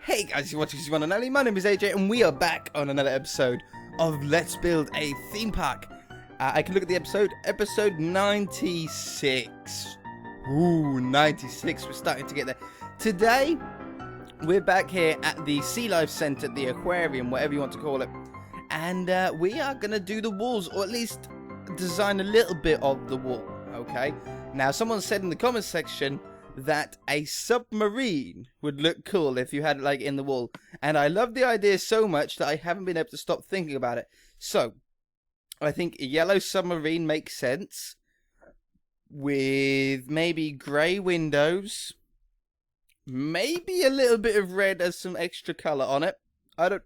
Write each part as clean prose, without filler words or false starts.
Hey guys, you're watching One and Only. My name is AJ, and we are back on another episode of Let's Build a Theme Park. I can look at the episode 96. Ooh, 96. We're starting to get there. Today, we're back here at the Sea Life Center, the aquarium, whatever you want to call it, and we are gonna do the walls, or at least design a little bit of the wall. Okay. Now, someone said in the comments section that a submarine would look cool if you had it like in the wall, and I love the idea so much that I haven't been able to stop thinking about it. So I think a yellow submarine makes sense, with maybe grey windows, maybe a little bit of red as some extra colour on it. I don't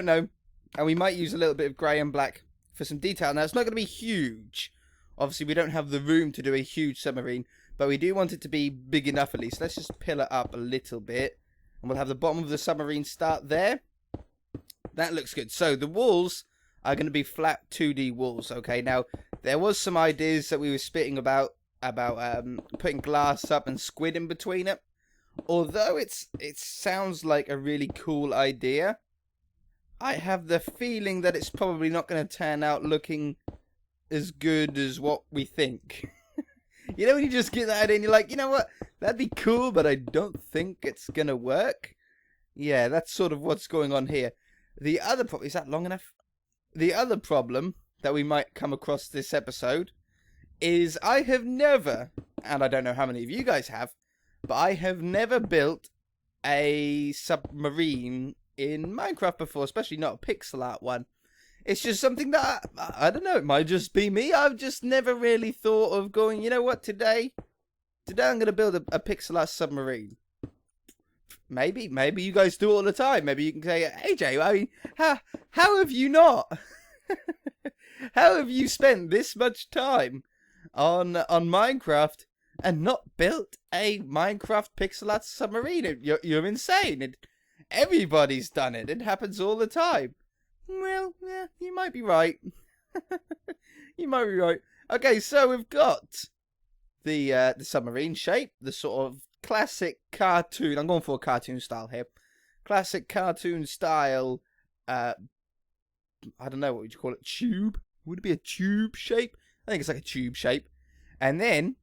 know, and we might use a little bit of grey and black for some detail. Now, it's not going to be huge. Obviously, we don't have the room to do a huge submarine, but we do want it to be big enough at least. Let's just pillar up a little bit, and we'll have the bottom of the submarine start there. That looks good. So the walls are going to be flat 2D walls. Okay, now there was some ideas that we were spitting about putting glass up and squid in between it. Although it sounds like a really cool idea, I have the feeling that it's probably not going to turn out looking as good as what we think. You know, when you just get that idea and you're like, you know what, that'd be cool, but I don't think it's gonna work. Yeah, that's sort of what's going on here. The other problem, is that long enough? The other problem that we might come across this episode is I have never, and I don't know how many of you guys have, but I have never built a submarine in Minecraft before, especially not a pixel art one. It's just something that, I don't know, it might just be me. I've just never really thought of going, you know what, today I'm going to build a pixel art submarine. Maybe you guys do it all the time. Maybe you can say, AJ, I mean, how have you not? How have you spent this much time on Minecraft and not built a Minecraft pixel art submarine? You're insane. Everybody's done it. It happens all the time. Well, yeah, you might be right. You might be right. Okay, so we've got the submarine shape, the sort of classic cartoon. I'm going for a cartoon style here. Classic cartoon style. I don't know, what would you call it? Tube? Would it be a tube shape? I think it's like a tube shape. And then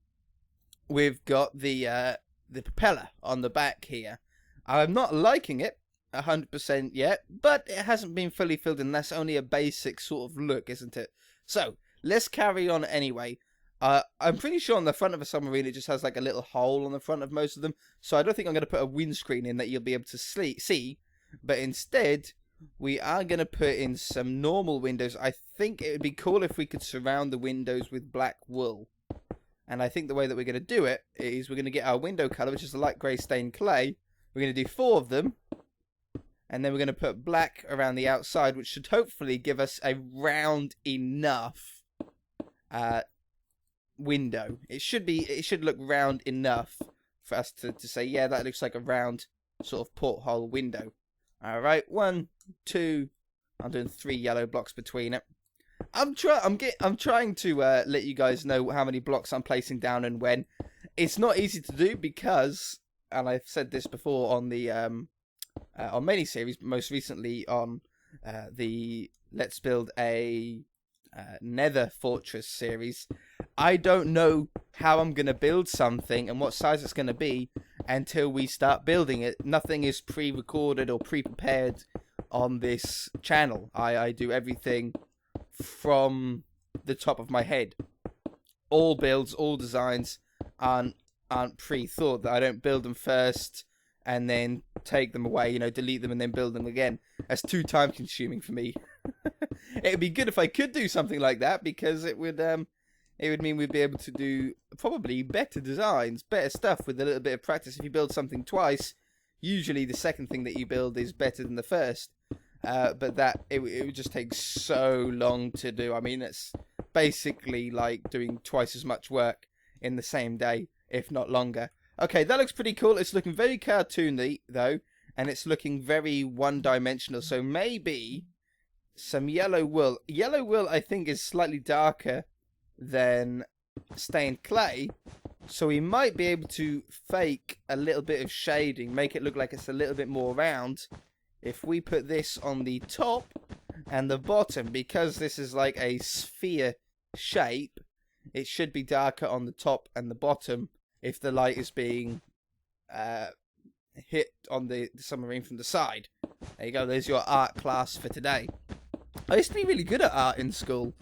we've got the propeller on the back here. I'm not liking it 100% yet, but it hasn't been fully filled in. That's only a basic sort of look, isn't it? So let's carry on anyway. I'm pretty sure on the front of a submarine it just has like a little hole on the front of most of them, so I don't think I'm going to put a windscreen in that you'll be able to see, but instead we are going to put in some normal windows. I think it would be cool if we could surround the windows with black wool, and I think the way that we're going to do it is we're going to get our window colour, which is a light grey stained clay. We're going to do 4 of them, and then we're going to put black around the outside, which should hopefully give us a round enough window. It should look round enough for us to say, yeah, that looks like a round sort of porthole window. Alright, 1, 2, I'm doing 3 yellow blocks between it. I'm trying to let you guys know how many blocks I'm placing down and when. It's not easy to do because, and I've said this before on the on many series, but most recently on the Let's Build a Nether Fortress series, I don't know how I'm going to build something and what size it's going to be until we start building it. Nothing is pre-recorded or pre-prepared on this channel. I do everything from the top of my head. All builds, all designs aren't pre-thought. That I don't build them first and then take them away, you know, delete them and then build them again. That's too time consuming for me. It would be good if I could do something like that, because it would mean we'd be able to do probably better designs, better stuff with a little bit of practice. If you build something twice, usually the second thing that you build is better than the first. But it would just take so long to do. I mean, it's basically like doing twice as much work in the same day, if not longer. Okay, that looks pretty cool. It's looking very cartoony, though, and it's looking very one-dimensional. So maybe some yellow wool. Yellow wool, I think, is slightly darker than stained clay, So we might be able to fake a little bit of shading, make it look like it's a little bit more round. If we put this on the top and the bottom, because this is like a sphere shape, it should be darker on the top and the bottom if the light is being hit on the submarine from the side. There you go, there's your art class for today. I used to be really good at art in school.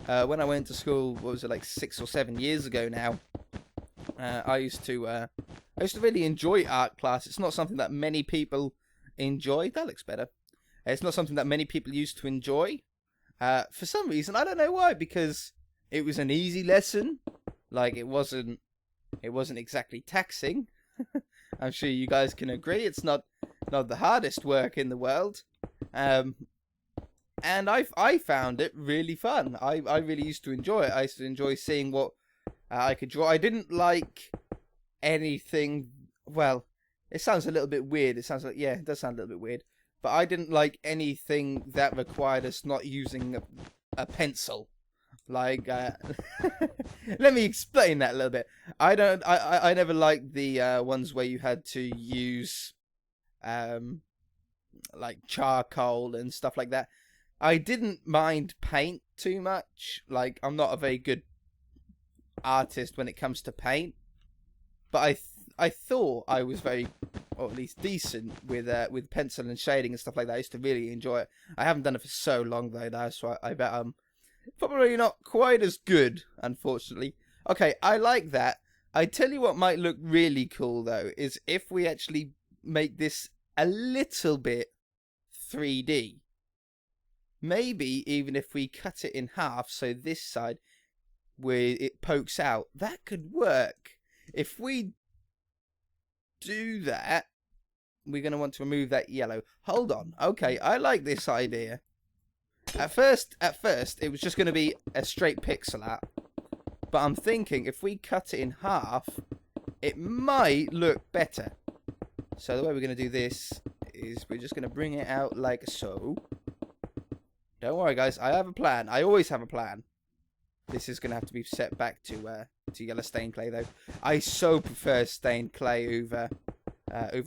When I went to school, what was it, like 6 or 7 years ago now, I used to really enjoy art class. It's not something that many people enjoy. That looks better. It's not something that many people used to enjoy. For some reason, I don't know why, because it was an easy lesson. Like, it wasn't exactly taxing. I'm sure you guys can agree. It's not the hardest work in the world. And I found it really fun. I really used to enjoy it. I used to enjoy seeing what I could draw. I didn't like anything. Well, it sounds a little bit weird. It sounds like, yeah, it does sound a little bit weird. But I didn't like anything that required us not using a pencil. Like, let me explain that a little bit. I never liked the ones where you had to use like charcoal and stuff like that. I didn't mind paint too much. Like, I'm not a very good artist when it comes to paint, but I thought I was very, or at least decent with pencil and shading and stuff like that. I used to really enjoy it. I haven't done it for so long though, so I bet I'm probably not quite as good, unfortunately. Okay, I like that. I tell you what might look really cool though, is if we actually make this a little bit 3D. Maybe even if we cut it in half, so this side where it pokes out, that could work. If we do that, we're going to want to remove that yellow. Hold on. Okay, I like this idea. At first, it was just going to be a straight pixel art. But I'm thinking if we cut it in half, it might look better. So the way we're going to do this is we're just going to bring it out like so. Don't worry, guys. I have a plan. I always have a plan. This is going to have to be set back to yellow stained clay, though. I so prefer stained clay over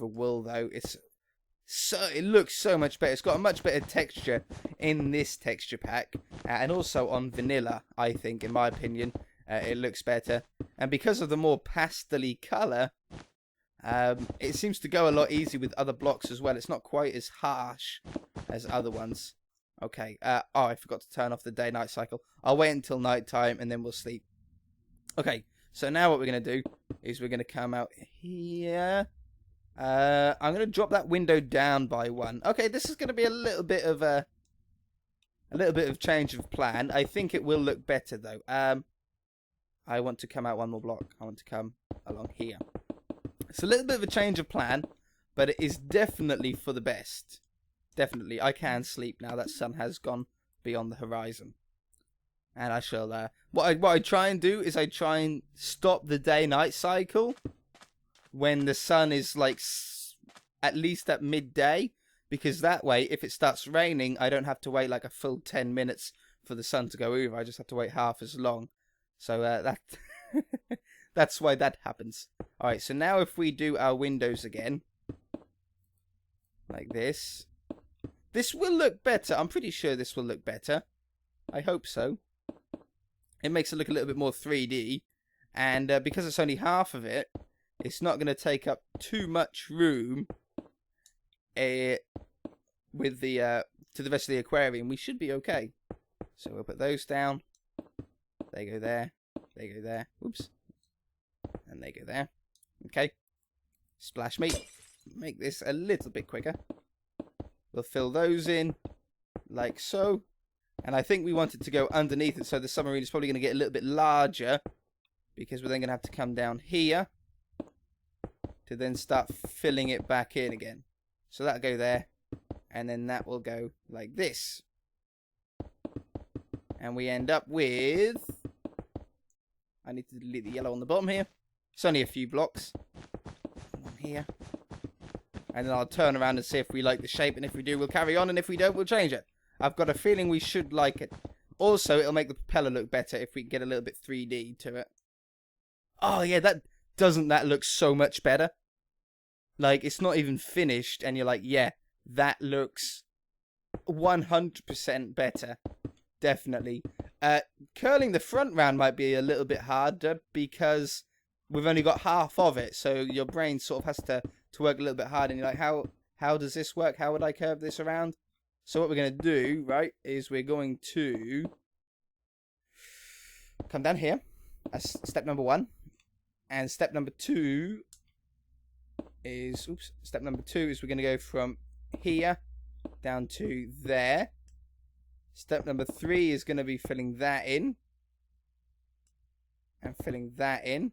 wool, though. It looks so much better. It's got a much better texture in this texture pack, and also on vanilla. I think, in my opinion, it looks better. And because of the more pastel-y colour, it seems to go a lot easier with other blocks as well. It's not quite as harsh as other ones. Okay, oh, I forgot to turn off the day-night cycle. I'll wait until night time and then we'll sleep. Okay, so now what we're going to do is we're going to come out here. I'm going to drop that window down by 1. Okay, this is going to be a little bit of change of plan. I think it will look better though. I want to come out 1 more block. I want to come along here. It's a little bit of a change of plan, but it is definitely for the best. Definitely, I can sleep now that sun has gone beyond the horizon. And I shall, what I try and do is I try and stop the day-night cycle when the sun is, like, at least at midday. Because that way, if it starts raining, I don't have to wait, like, a full 10 minutes for the sun to go over. I just have to wait half as long. So, that's why that happens. Alright, so now if we do our windows again, like this. This will look better. I'm pretty sure this will look better. I hope so. It makes it look a little bit more 3D. And because it's only half of it, it's not going to take up too much room with the to the rest of the aquarium. We should be okay. So we'll put those down. They go there. They go there. Oops. And they go there. Okay. Splash me. Make this a little bit quicker. We'll fill those in, like so. And I think we want it to go underneath it, so the submarine is probably going to get a little bit larger, because we're then going to have to come down here to then start filling it back in again. So that'll go there, and then that will go like this. And we end up with... I need to delete the yellow on the bottom here. It's only a few blocks. One here. And then I'll turn around and see if we like the shape. And if we do, we'll carry on. And if we don't, we'll change it. I've got a feeling we should like it. Also, it'll make the propeller look better if we can get a little bit 3D to it. Oh yeah, that look so much better? Like, it's not even finished, and you're like, yeah, that looks 100% better. Definitely. Curling the front round might be a little bit harder because we've only got half of it, so your brain sort of has to work a little bit harder, and you're like, how does this work? How would I curve this around? So what we're going to do, right, is we're going to come down here. That's step number 1. And step number 2 is, step number 2 is we're going to go from here down to there. Step number 3 is going to be filling that in. And filling that in.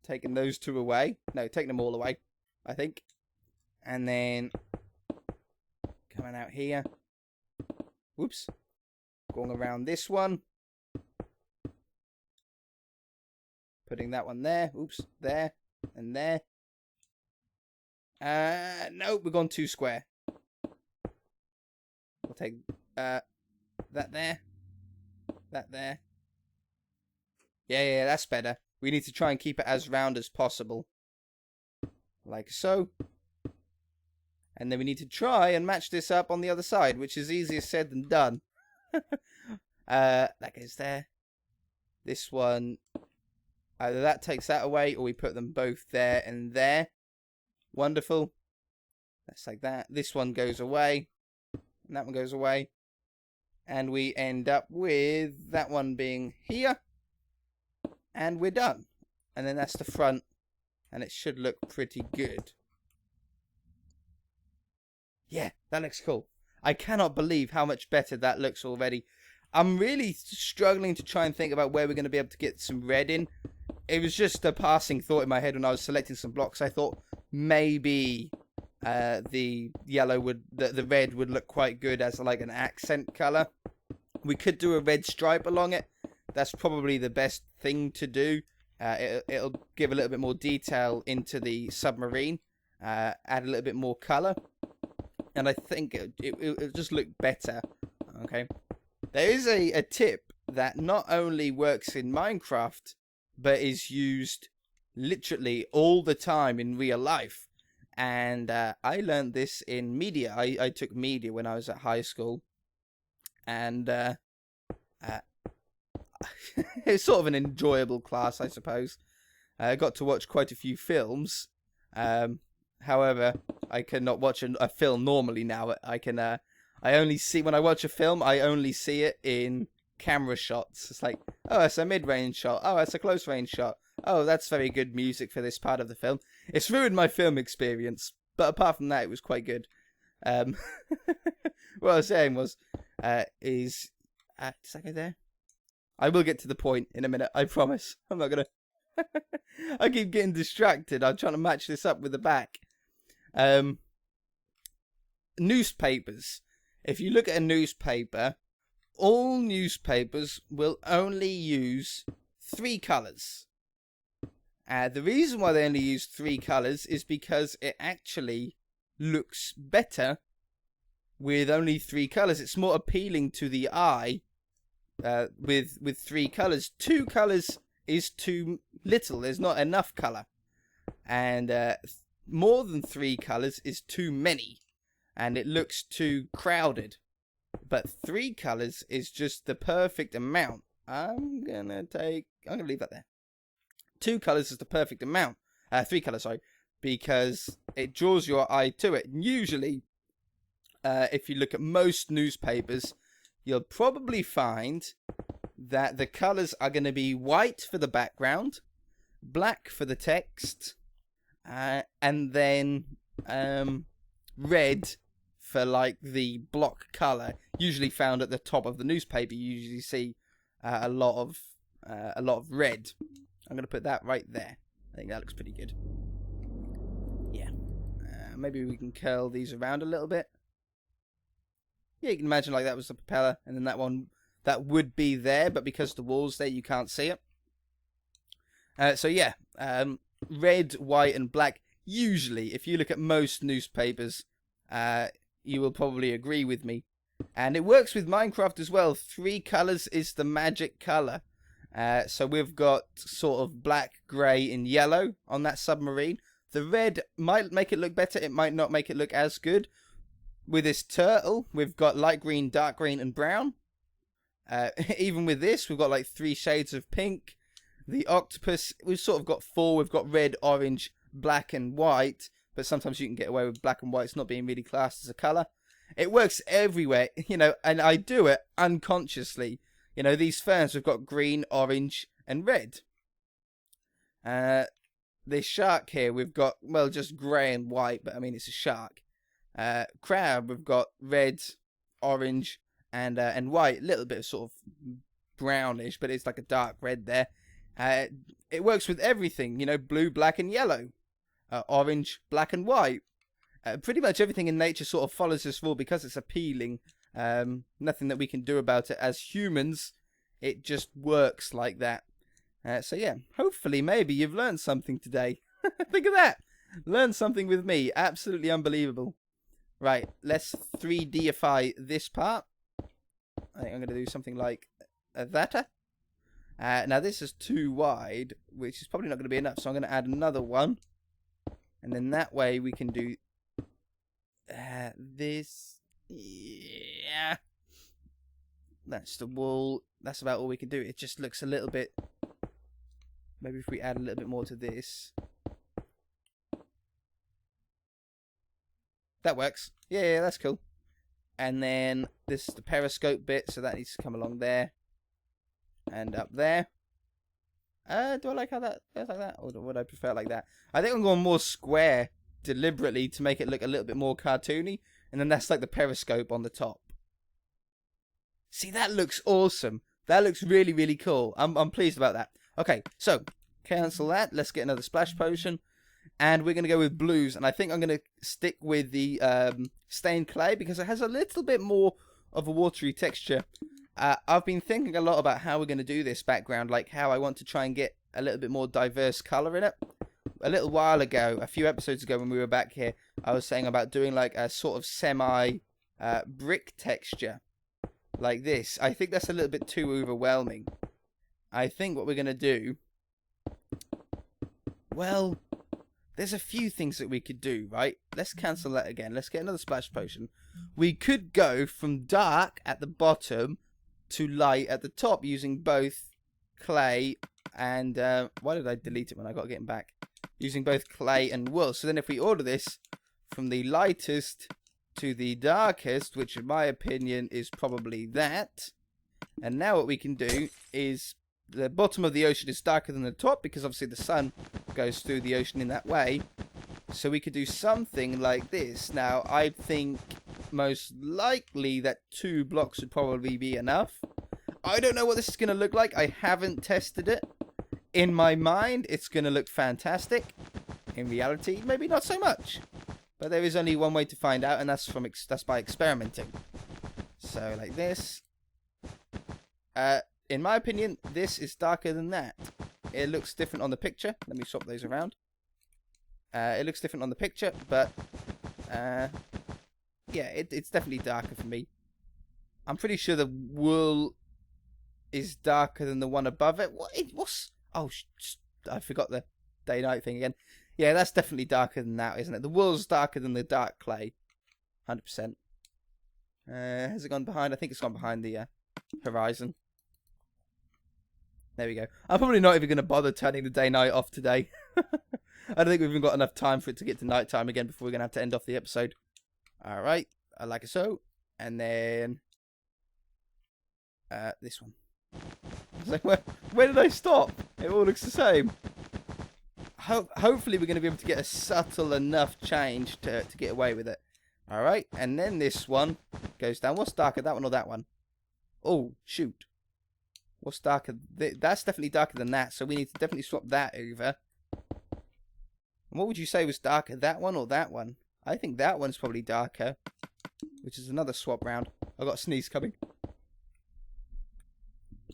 Taking those 2 away. No, taking them all away, I think. And then coming out here. Whoops. Going around this one. Putting that one there. Oops. There. And there. No, we're gone too square. We'll take that there. That there. Yeah, that's better. We need to try and keep it as round as possible. Like so. And then we need to try and match this up on the other side, which is easier said than done. That goes there. This one, either that takes that away, or we put them both there and there. Wonderful. That's like that. This one goes away. And that one goes away. And we end up with that one being here. And we're done. And then that's the front. And it should look pretty good. Yeah, that looks cool. I cannot believe how much better that looks already. I'm really struggling to try and think about where we're going to be able to get some red in. It was just a passing thought in my head when I was selecting some blocks. I thought maybe the yellow the red would look quite good as like an accent color. We could do a red stripe along it. That's probably the best thing to do. It'll give a little bit more detail into the submarine. Add a little bit more color. And I think it'll just look better. Okay. There is a tip that not only works in Minecraft, but is used literally all the time in real life. And I learned this in media. I took media when I was at high school. And it's sort of an enjoyable class, I suppose. I got to watch quite a few films. However, I cannot watch a film normally now. I only see, when I watch a film, I only see it in camera shots. It's like, oh, that's a mid-range shot. Oh, that's a close-range shot. Oh, that's very good music for this part of the film. It's ruined my film experience, but apart from that, it was quite good. What I was saying was, does that go there? I will get to the point in a minute, I promise. I'm not gonna... I keep getting distracted. I'm trying to match this up with the back. Newspapers. If you look at a newspaper, all newspapers will only use 3 colours. The reason why they only use 3 colours is because it actually looks better with only 3 colours. It's more appealing to the eye with 3 colours. 2 colours is too little. There's not enough colour. And more than 3 colours is too many. And it looks too crowded. But 3 colours is just the perfect amount. I'm gonna leave that there. 2 colours is the perfect amount. 3 colours, sorry. Because it draws your eye to it. And usually, if you look at most newspapers, you'll probably find that the colours are going to be white for the background, black for the text, and then red for like the block colour. Usually found at the top of the newspaper. You usually see a lot of red. I'm going to put that right there. I think that looks pretty good. Yeah. Maybe we can curl these around a little bit. Yeah, you can imagine like that was the propeller, and then that one, that would be there, but because the wall's there, you can't see it. So yeah, red, white, and black. Usually, if you look at most newspapers, you will probably agree with me. And it works with Minecraft as well. 3 colours is the magic colour. So we've got sort of black, grey, and yellow on that submarine. The red might make it look better. It might not make it look as good. With this turtle, we've got light green, dark green, and brown. Even with this, we've got like 3 shades of pink. The octopus, we've sort of got 4. We've got red, orange, black, and white. But sometimes you can get away with black and white. It's not being really classed as a colour. It works everywhere, you know, and I do it unconsciously. You know, these ferns, we've got green, orange, and red. This shark here, we've got, well, just grey and white, but I mean, it's a shark. Crab, we've got red, orange, and white. A little bit of sort of brownish, but it's like a dark red there. It works with everything, you know, blue, black, and yellow. Orange, black, and white. Pretty much everything in nature sort of follows this rule because it's appealing. Nothing that we can do about it as humans. It just works like that. So yeah, hopefully maybe you've learned something today. Think of that. Learn something with me. Absolutely unbelievable. Right, let's 3Dify this part. I think I'm going to do something like that. Now this is too wide, which is probably not going to be enough. So I'm going to add another one. And then that way we can do this. Yeah. That's the wall. That's about all we can do. It just looks a little bit... Maybe if we add a little bit more to this. That works. Yeah, that's cool. And then this is the periscope bit, so that needs to come along there. And up there. Do I like how that goes like that? Or would I prefer it like that? I think I'm going more square deliberately to make it look a little bit more cartoony. And then that's like the periscope on the top. See, that looks awesome. That looks really, really cool. I'm pleased about that. Okay, so cancel that. Let's get another splash potion. And we're going to go with blues. And I think I'm going to stick with the stained clay because it has a little bit more of a watery texture. I've been thinking a lot about how we're going to do this background. Like how I want to try and get a little bit more diverse colour in it. A little while ago, a few episodes ago when we were back here, I was saying about doing like a sort of semi brick texture. Like this. I think that's a little bit too overwhelming. I think what we're going to do... Well, there's a few things that we could do, right? Let's cancel that again. Let's get another splash potion. We could go from dark at the bottom to light at the top using both clay and... why did I delete it when I got getting back? Using both clay and wool. So then if we order this from the lightest to the darkest, which in my opinion is probably that. And now what we can do is... The bottom of the ocean is darker than the top because obviously the sun goes through the ocean in that way. So we could do something like this. Now, I think most likely that 2 blocks would probably be enough. I don't know what this is going to look like. I haven't tested it. In my mind, it's going to look fantastic. In reality, maybe not so much. But there is only one way to find out, and that's by experimenting. So, like this. In my opinion, this is darker than that. It looks different on the picture. Let me swap those around. It looks different on the picture, but yeah, it's definitely darker for me. I'm pretty sure the wool is darker than the one above it. What's... Oh, I forgot the day-night thing again. Yeah, that's definitely darker than that, isn't it? The wool's darker than the dark clay. 100%. Has it gone behind? I think it's gone behind the horizon. There we go. I'm probably not even going to bother turning the day-night off today. I don't think we've even got enough time for it to get to night time again before we're going to have to end off the episode. Alright, like so. And then... this one. I was like, where did I stop? It all looks the same. Hopefully we're going to be able to get a subtle enough change to get away with it. Alright, and then this one goes down. What's darker, that one or that one? Oh, shoot. What's darker? That's definitely darker than that, so we need to definitely swap that over. And what would you say was darker, that one or that one? I think that one's probably darker, which is another swap round. I've got a sneeze coming.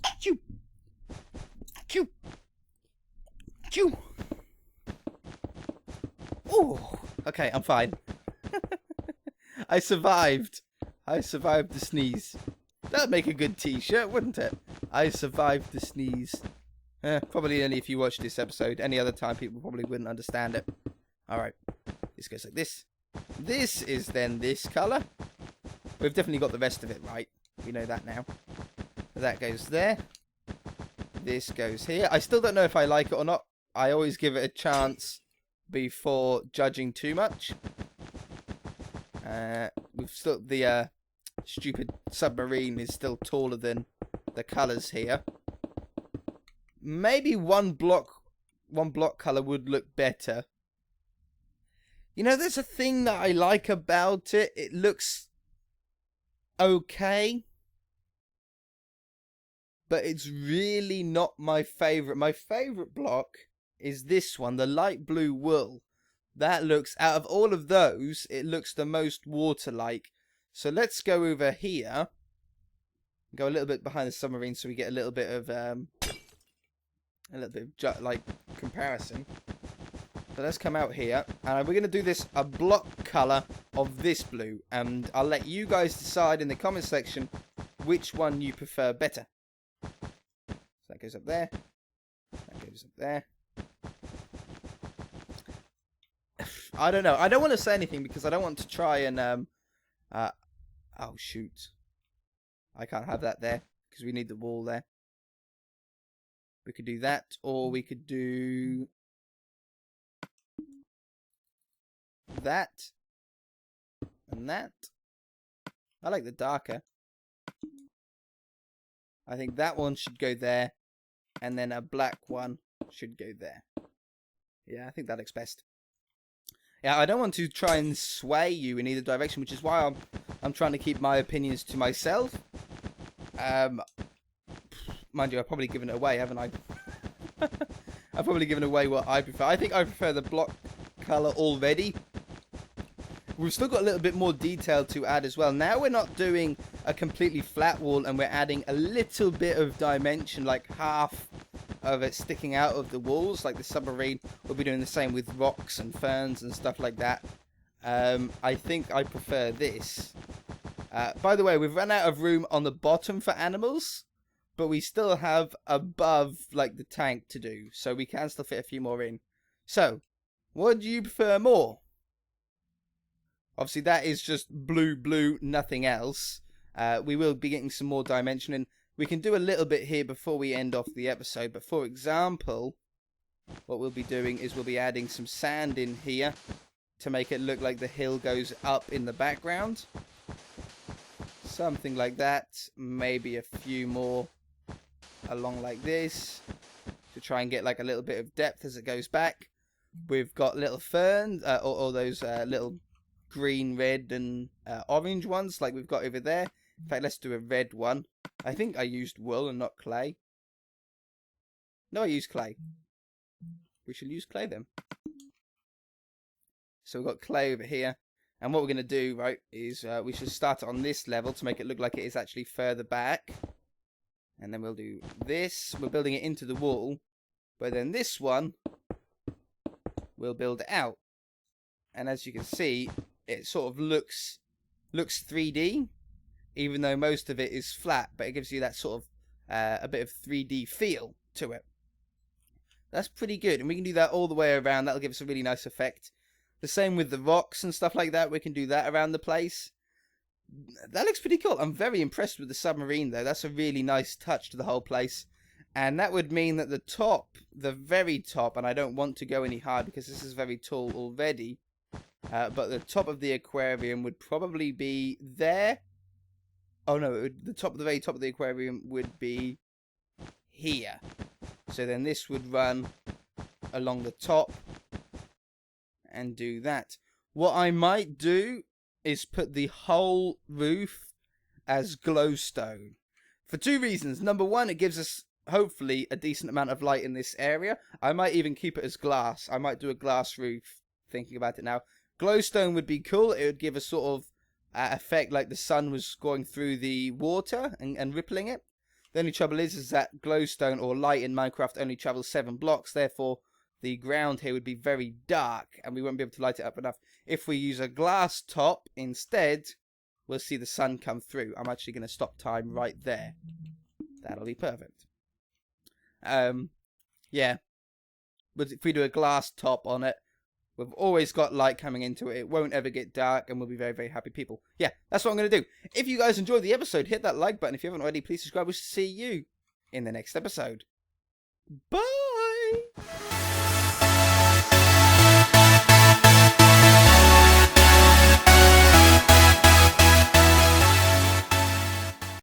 Achoo! Achoo! Achoo! Oh, okay, I'm fine. I survived. I survived the sneeze. That'd make a good t-shirt, wouldn't it? I survived the sneeze. Probably only if you watch this episode. Any other time, people probably wouldn't understand it. Alright. This goes like this. This is then this colour. We've definitely got the rest of it right. We know that now. That goes there. This goes here. I still don't know if I like it or not. I always give it a chance before judging too much. We've still... The stupid submarine is still taller than the colours here. Maybe one block colour would look better. You know, there's a thing that I like about it. It looks okay, but it's really not my favourite. My favourite block is this one, the light blue wool. That looks, out of all of those, it looks the most water-like. So let's go over here. Go a little bit behind the submarine so we get a little bit of like comparison. So let's come out here, and we're going to do this a block colour of this blue, and I'll let you guys decide in the comment section which one you prefer better. So that goes up there, that goes up there. I don't know. I don't want to say anything because I don't want to try and oh shoot, I can't have that there because we need the wall there. We could do that, or we could do that and that. I like the darker. I think that one should go there, and then a black one should go there. Yeah, I think that looks best. Yeah, I don't want to try and sway you in either direction, which is why I'm trying to keep my opinions to myself. Mind you, I've probably given it away, haven't I? I've probably given away what I prefer. I think I prefer the block colour already. We've still got a little bit more detail to add as well. Now we're not doing a completely flat wall, and we're adding a little bit of dimension, like half of it sticking out of the walls, like the submarine. We'll be doing the same with rocks and ferns and stuff like that. I think I prefer this. By the way, we've run out of room on the bottom for animals, but we still have above, like, the tank to do, so we can still fit a few more in. So, what do you prefer more? Obviously, that is just blue, nothing else. We will be getting some more dimension, and we can do a little bit here before we end off the episode. But for example, what we'll be doing is we'll be adding some sand in here to make it look like the hill goes up in the background. Something like that. Maybe a few more along like this to try and get like a little bit of depth as it goes back. We've got little ferns, or those little green, red, and orange ones like we've got over there. In fact, let's do a red one. I think I used wool and not clay. No, I used clay. We shall use clay then. So we've got clay over here. And what we're going to do, right, is we should start it on this level to make it look like it is actually further back. And then we'll do this. We're building it into the wall. But then this one, we'll build it out. And as you can see, it sort of looks 3D. Even though most of it is flat, but it gives you that sort of a bit of 3D feel to it. That's pretty good, and we can do that all the way around. That'll give us a really nice effect. The same with the rocks and stuff like that. We can do that around the place. That looks pretty cool. I'm very impressed with the submarine, though. That's a really nice touch to the whole place. And that would mean that the top, the very top, and I don't want to go any higher because this is very tall already, but the top of the aquarium would probably be there. Oh no, the very top of the aquarium would be here. So then this would run along the top and do that. What I might do is put the whole roof as glowstone. For two reasons. Number one, it gives us hopefully a decent amount of light in this area. I might even keep it as glass. I might do a glass roof, thinking about it now. Glowstone would be cool. It would give a sort of effect like the sun was going through the water and rippling it. The only trouble is that glowstone or light in Minecraft only travels 7 blocks. Therefore, the ground here would be very dark and we won't be able to light it up enough. If we use a glass top instead, we'll see the sun come through. I'm actually going to stop time right there. That'll be perfect. Yeah. But if we do a glass top on it, we've always got light coming into it. It won't ever get dark, and we'll be very, very happy people. Yeah, that's what I'm going to do. If you guys enjoyed the episode, hit that like button. If you haven't already, please subscribe. We'll see you in the next episode. Bye!